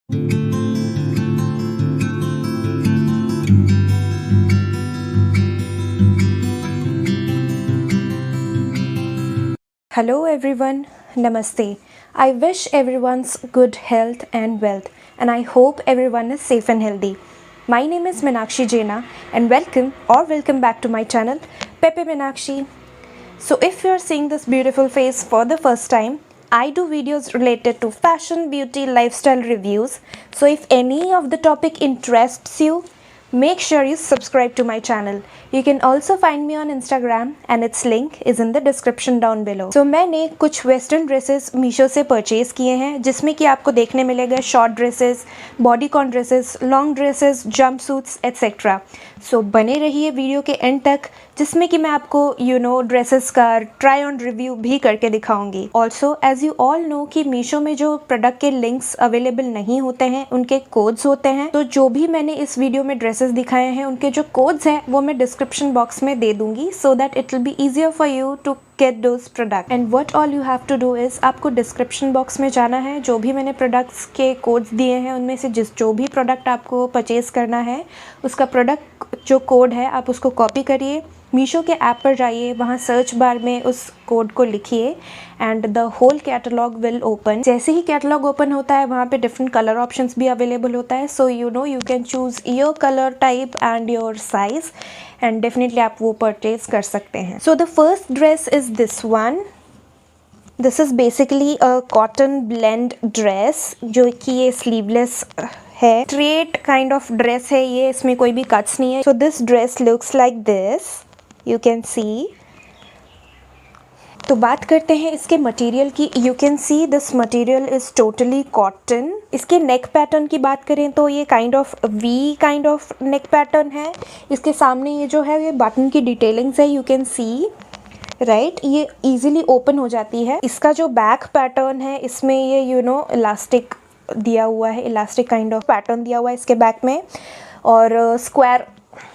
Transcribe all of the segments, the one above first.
Hello everyone, Namaste. I wish everyone's good health and wealth, and I hope everyone is safe and healthy. My name is Meenakshi Jaina, and welcome back to my channel, Pepe Meenakshi. So if you are seeing this beautiful face for the first time, I do videos related to fashion, beauty, lifestyle reviews. So if any of the topic interests you, make sure you subscribe to my channel. You can also find me on Instagram and its link is in the description down below. So मैंने कुछ western dresses Meesho से purchase किए हैं जिसमें कि आपको देखने मिलेगा short dresses, bodycon dresses, long dresses, jumpsuits etcetera. So बने रहिए वीडियो के एंड तक जिसमें कि मैं आपको ड्रेसेस का ट्राई ऑन रिव्यू भी करके दिखाऊंगी. Also as you all know कि मीशो में जो प्रोडक्ट के लिंक्स अवेलेबल नहीं होते हैं उनके कोड्स होते हैं. तो जो भी मैंने इस वीडियो में ड्रेसेस दिखाए हैं उनके जो कोड्स हैं वो मैं डिस्क्रिप्शन बॉक्स में दे दूंगी so that it will be easier for you to get those product. And what all you have to do is आपको डिस्क्रिप्शन बॉक्स में जाना है. जो भी मैंने प्रोडक्ट्स के कोड्स दिए हैं उनमें से जो भी प्रोडक्ट आपको परचेज करना है उसका प्रोडक्ट जो कोड है आप उसको कॉपी करिए, मीशो के ऐप पर जाइए, वहाँ सर्च बार में उस कोड को लिखिए and the whole catalogue will open. जैसे ही कैटलॉग ओपन होता है वहाँ पे डिफरेंट कलर ऑप्शंस भी अवेलेबल होता है. So you can choose your colour type and your size and definitely आप वो परचेज कर सकते हैं. So the first dress is this one. This is basically a cotton blend dress जो कि ये स्लीवलेस है. स्ट्रेट काइंड ऑफ ड्रेस है ये, इसमें कोई भी कट्स नहीं है. So this dress looks like this, you can see. तो बात करते हैं इसके मटेरियल की. You can see this material is totally cotton. इसके नेक पैटर्न की बात करें तो ये kind of V kind of neck pattern है. इसके सामने ये जो है ये बटन की डिटेलिंग्स है, यू कैन सी राइट. ये इजीली ओपन हो जाती है. इसका जो बैक पैटर्न है इसमें ये इलास्टिक दिया हुआ है, इलास्टिक काइंड ऑफ पैटर्न दिया हुआ है इसके बैक में. और स्क्वायर,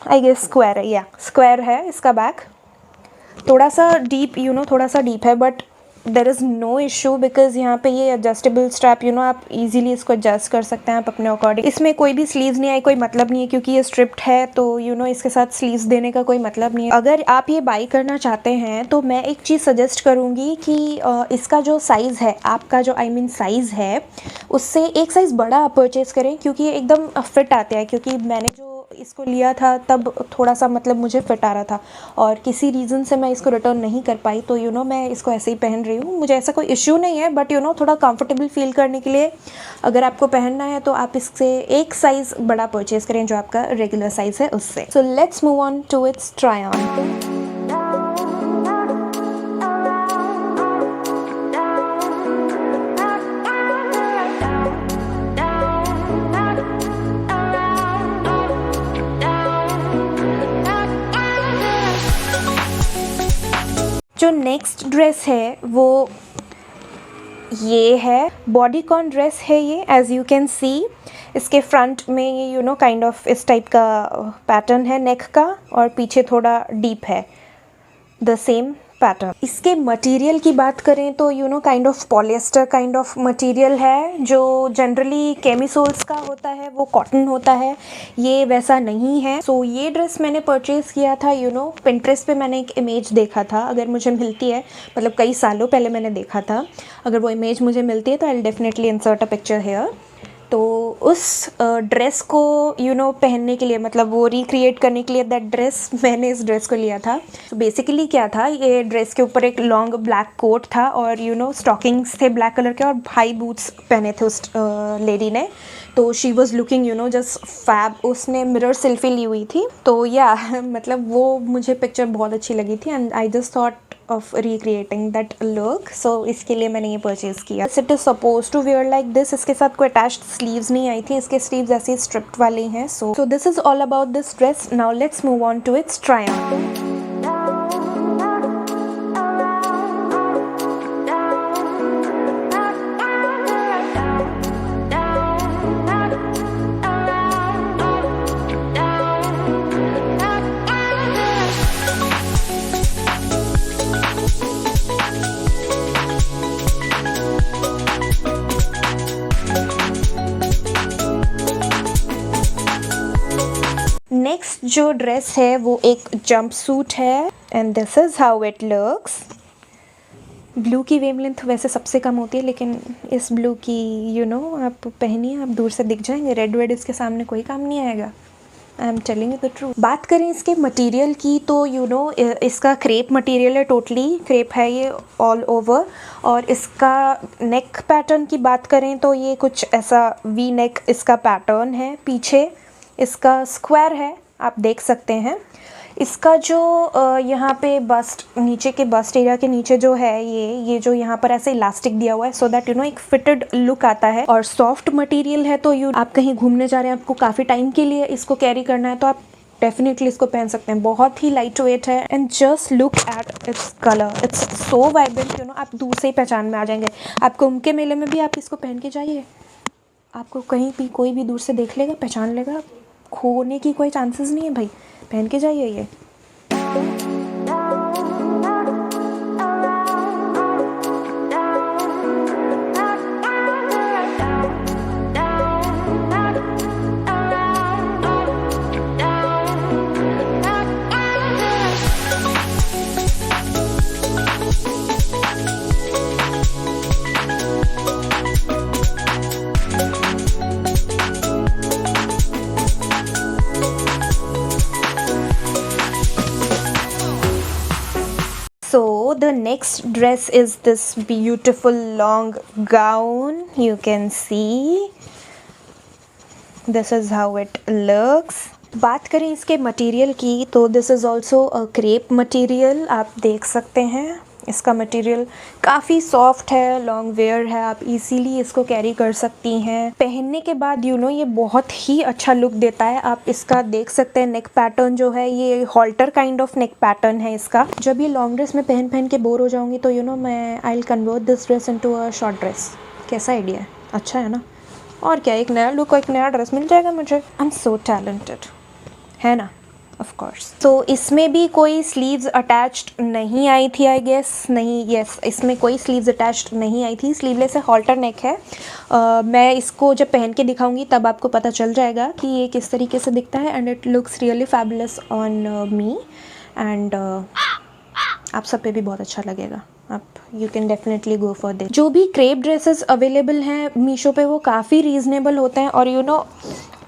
आई गेस स्क्वायर है, या स्क्वायर है इसका बैक. थोड़ा सा डीप थोड़ा सा डीप है but there is no issue because यहाँ पे ये एडजस्टेबल स्ट्रैप आप इजीली इसको एडजस्ट कर सकते हैं आप अपने अकॉर्डिंग. इसमें कोई भी स्लीव्स नहीं आई, कोई मतलब नहीं है क्योंकि ये स्ट्रिप्ड है तो इसके साथ स्लीव्स देने का कोई मतलब नहीं है. अगर आप ये बाई करना चाहते हैं तो मैं एक चीज़ सजेस्ट करूँगी कि इसका जो साइज़ है आपका जो साइज़ है उससे एक साइज़ बड़ा आप परचेज़ करें क्योंकि ये एकदम फिट आते हैं. क्योंकि मैंने जो इसको लिया था तब थोड़ा सा मुझे फिट आ रहा था और किसी रीज़न से मैं इसको रिटर्न नहीं कर पाई तो मैं इसको ऐसे ही पहन रही हूँ. मुझे ऐसा कोई इश्यू नहीं है बट थोड़ा कंफर्टेबल फील करने के लिए अगर आपको पहनना है तो आप इससे एक साइज़ बड़ा परचेज़ करें जो आपका रेगुलर साइज़ है उससे. So let's move on to its try on. जो नेक्स्ट ड्रेस है वो ये है. बॉडीकॉन ड्रेस है ये, एज यू कैन सी. इसके फ्रंट में ये काइंड ऑफ इस टाइप का पैटर्न है नेक का और पीछे थोड़ा डीप है द सेम पैटर्न. इसके मटेरियल की बात करें तो kind of polyester kind of material है. जो जनरली कैमिसोल्स का होता है वो कॉटन होता है, ये वैसा नहीं है. सो ये ड्रेस मैंने परचेज़ किया था पिंटरेस्ट पे मैंने एक इमेज देखा था. अगर मुझे मिलती है मतलब कई सालों पहले मैंने देखा था, अगर वो इमेज मुझे मिलती है तो I will definitely insert a picture here. तो उस ड्रेस को पहनने के लिए मतलब वो रिक्रिएट करने के लिए दैट ड्रेस मैंने इस ड्रेस को लिया था. तो बेसिकली क्या था, ये ड्रेस के ऊपर एक लॉन्ग ब्लैक कोट था और स्टॉकिंग्स थे ब्लैक कलर के और हाई बूट्स पहने थे उस लेडी ने. तो she was looking just fab. उसने मिरर सेल्फी ली हुई थी तो या मतलब वो मुझे पिक्चर बहुत अच्छी लगी थी and I just thought of recreating that look. So इसके लिए मैंने ये परचेज़ किया. It is supposed to wear like this. इसके साथ कोई attached sleeves नहीं आई थी, इसके sleeves ऐसे stripped वाले हैं. So this is all about this dress. Now let's move on to its try on. Next जो ड्रेस है वो एक जंप सूट है and this is how it looks. Blue की वेवलेंथ वैसे सबसे कम होती है, लेकिन इस ब्लू की आप पहनिए, आप दूर से दिख जाएंगे। रेड वेड इसके सामने कोई काम नहीं आएगा। I am telling you the truth. बात करें इसके मटेरियल की तो इसका क्रेप मटेरियल है, टोटली क्रेप है ये ऑल ओवर। और इसका नेक पैटर्न की बात करें तो ये कुछ ऐसा वी नेक इसका पैटर्न है। पीछे इसका स्क्वायर है, आप देख सकते हैं। इसका जो यहाँ पे बस्ट, नीचे के बस्ट एरिया के नीचे जो है ये जो यहाँ पर ऐसे इलास्टिक दिया हुआ है सो दैट एक फिटेड लुक आता है। और सॉफ्ट मटेरियल है तो आप कहीं घूमने जा रहे हैं, आपको काफ़ी टाइम के लिए इसको कैरी करना है तो आप डेफिनेटली इसको पहन सकते हैं। बहुत ही लाइट वेट है and just look at its colour, it's so vibrant. आप दूर से ही पहचान में आ जाएंगे। आप कुंभ के मेले में भी आप इसको पहन के जाइए, आपको कहीं भी कोई भी दूर से देख लेगा, पहचान लेगा, खोने की कोई चांसेस नहीं है भाई। पहन के जाइए ये। So the next dress is this beautiful long gown. You can see this is how it looks. बात करें इसके मटेरियल की तो this is also a crepe material. आप देख सकते हैं इसका मटेरियल काफ़ी सॉफ्ट है, लॉन्ग वेयर है, आप इजीली इसको कैरी कर सकती हैं। पहनने के बाद ये बहुत ही अच्छा लुक देता है। आप इसका देख सकते हैं नेक पैटर्न जो है ये halter kind of neck pattern है इसका। जब ये लॉन्ग ड्रेस में पहन के बोर हो जाऊंगी तो मैं I will convert this dress into a short dress. कैसा आइडिया है? अच्छा है ना? और क्या, एक नया लुक, एक नया ड्रेस मिल जाएगा मुझे। आई एम सो टैलेंटेड, है ना? Of course. तो इसमें भी कोई स्लीव्स अटैच्ड नहीं आई थी, आई गेस। नहीं, यस, इसमें कोई स्लीव्स अटैच्ड नहीं आई थी। स्लीवलेस है, हॉल्टर नेक है। मैं इसको जब पहन के दिखाऊंगी तब आपको पता चल जाएगा कि ये किस तरीके से दिखता है and it looks really fabulous on me and आप सब पे भी बहुत अच्छा लगेगा। आप you can definitely go for this. जो भी क्रेप ड्रेसेस अवेलेबल हैं मीशो पे वो काफ़ी रीज़नेबल होते हैं। और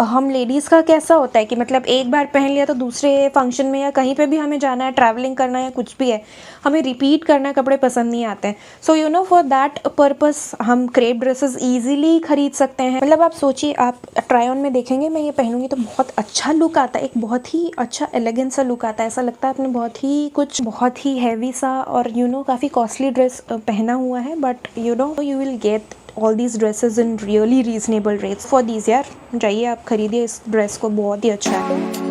हम लेडीज़ का कैसा होता है कि मतलब एक बार पहन लिया तो दूसरे फंक्शन में या कहीं पे भी हमें जाना है, ट्रैवलिंग करना है, कुछ भी है, हमें रिपीट करना कपड़े पसंद नहीं आते हैं। सो फॉर दैट पर्पस हम क्रेप ड्रेसेस ईजिली खरीद सकते हैं। मतलब आप सोचिए, आप ट्राई ऑन में देखेंगे, मैं ये पहनूंगी तो बहुत अच्छा लुक आता है, एक बहुत ही अच्छा एलिगेंट सा लुक आता है। ऐसा लगता है आपने बहुत ही हैवी सा और काफ़ी कॉस्टली ड्रेस पहना हुआ है। But you will get all these dresses in really reasonable rates for these यार। जाइए आप खरीदिए इस ड्रेस को, बहुत ही अच्छा है।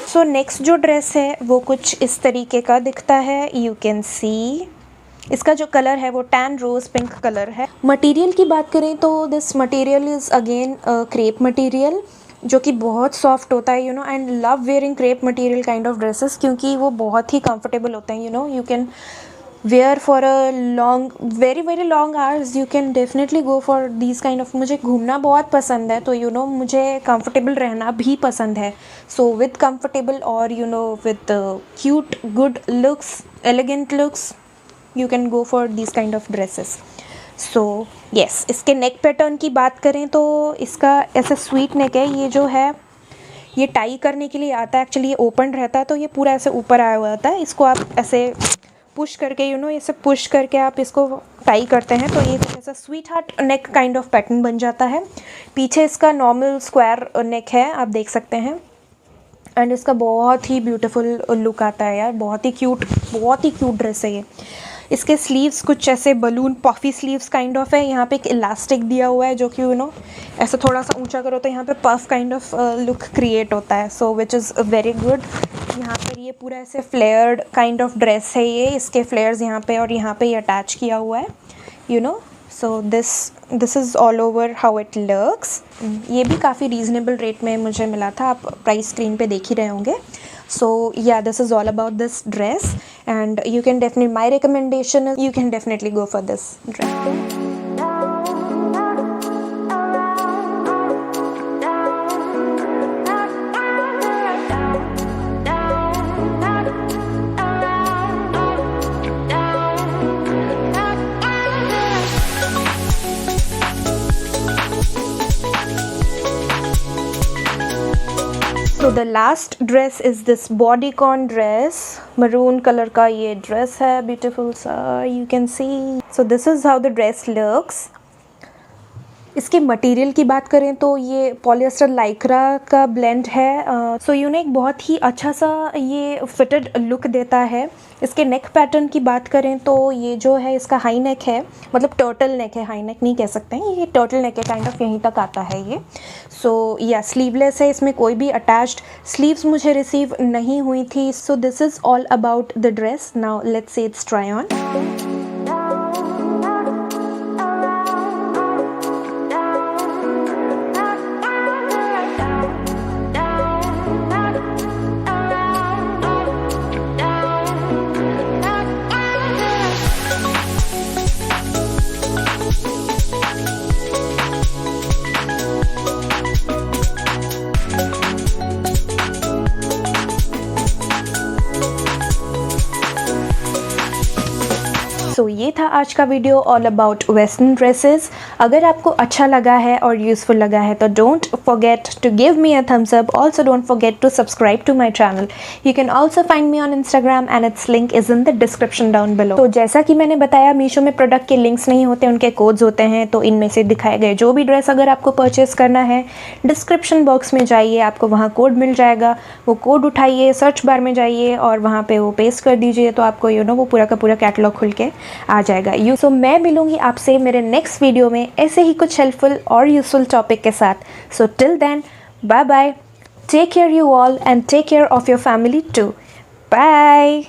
सो नेक्स्ट जो ड्रेस है वो कुछ इस तरीके का दिखता है। यू कैन सी इसका जो कलर है वो टैन रोज पिंक कलर है। मटेरियल की बात करें तो this material is again crepe material जो कि बहुत सॉफ्ट होता है and love wearing crepe material kind of dresses क्योंकि वो बहुत ही कंफर्टेबल होते हैं। You can wear for a long very long hours. You can definitely go for these kind of. मुझे घूमना बहुत पसंद है तो मुझे कंफर्टेबल रहना भी पसंद है। सो विद कंफर्टेबल और with cute good looks, elegant looks, you can go for these kind of dresses. So yes, इसके नेक पैटर्न की बात करें तो इसका ऐसा स्वीट नेक है। ये जो है ये टाई करने के लिए आता है, एक्चुअली ये ओपन रहता है तो ये पूरा ऐसे ऊपर आया हुआ होता है। इसको आप ऐसे पुश करके ऐसे पुश करके आप इसको टाई करते हैं तो ये ऐसा sweet heart neck kind of pattern बन जाता है। पीछे इसका नॉर्मल स्क्वायर नेक है, आप देख सकते हैं एंड इसका बहुत ही ब्यूटीफुल लुक आता है यार। बहुत ही क्यूट ड्रेस है ये। इसके स्लीव्स कुछ ऐसे balloon puffy sleeves kind of है। यहाँ पे एक इलास्टिक दिया हुआ है जो कि ऐसा थोड़ा सा ऊंचा करो तो यहाँ पे puff kind of look create होता है, सो विच इज़ वेरी गुड। यहाँ पर ये पूरा ऐसे फ्लेयर्ड काइंड ऑफ ड्रेस है ये, इसके फ्लेयर्स यहाँ पे और यहाँ पे ये अटैच किया हुआ है so this is all over how it looks. ये भी काफ़ी रीज़नेबल रेट में मुझे मिला था, आप प्राइस स्क्रीन पे देख ही रहे होंगे। So yeah, this is all about this dress and you can definitely, my recommendation is you can definitely go for this dress. So the last dress is this bodycon dress, maroon color का ये dress है, beautiful सा, you can see. So this is how the dress looks. इसके material की बात करें तो ये पॉलिएस्टर लाइक्रा का ब्लेंड है। सो एक बहुत ही अच्छा सा ये फिटेड लुक देता है। इसके नेक पैटर्न की बात करें तो ये जो है इसका हाई नेक है, मतलब टर्टल नेक है, हाई नेक नहीं कह सकते हैं, ये टर्टल नेक है, काइंड ऑफ यहीं तक आता है ये। सो या स्लीवलेस है, इसमें कोई भी अटैच्ड स्लीव्स मुझे रिसीव नहीं हुई थी। So this is all about the dress. Now let's say it's try on. So ये था आज का video all about western dresses. अगर आपको अच्छा लगा है और यूज़फुल लगा है तो don't forget to give me a thumbs up. Also don't forget to subscribe to my channel. You can also find me on Instagram and its link is in the description down below. तो जैसा कि मैंने बताया, मीशो में product के links नहीं होते, उनके कोड्स होते हैं। तो इनमें से दिखाए गए जो भी ड्रेस अगर आपको परचेस करना है, डिस्क्रिप्शन बॉक्स में जाइए, आपको वहाँ कोड मिल जाएगा। वो कोड उठाइए, सर्च बार में जाइए और वहाँ पे वो पेस्ट कर दीजिए, तो आपको वो पूरा का पूरा कैटलॉग खुल के आ जाएगा। सो मैं मिलूंगी आपसे मेरे नेक्स्ट वीडियो में ऐसे ही कुछ हेल्पफुल और यूजफुल टॉपिक के साथ। So till then, bye bye, take care you all and take care of your family too. Bye.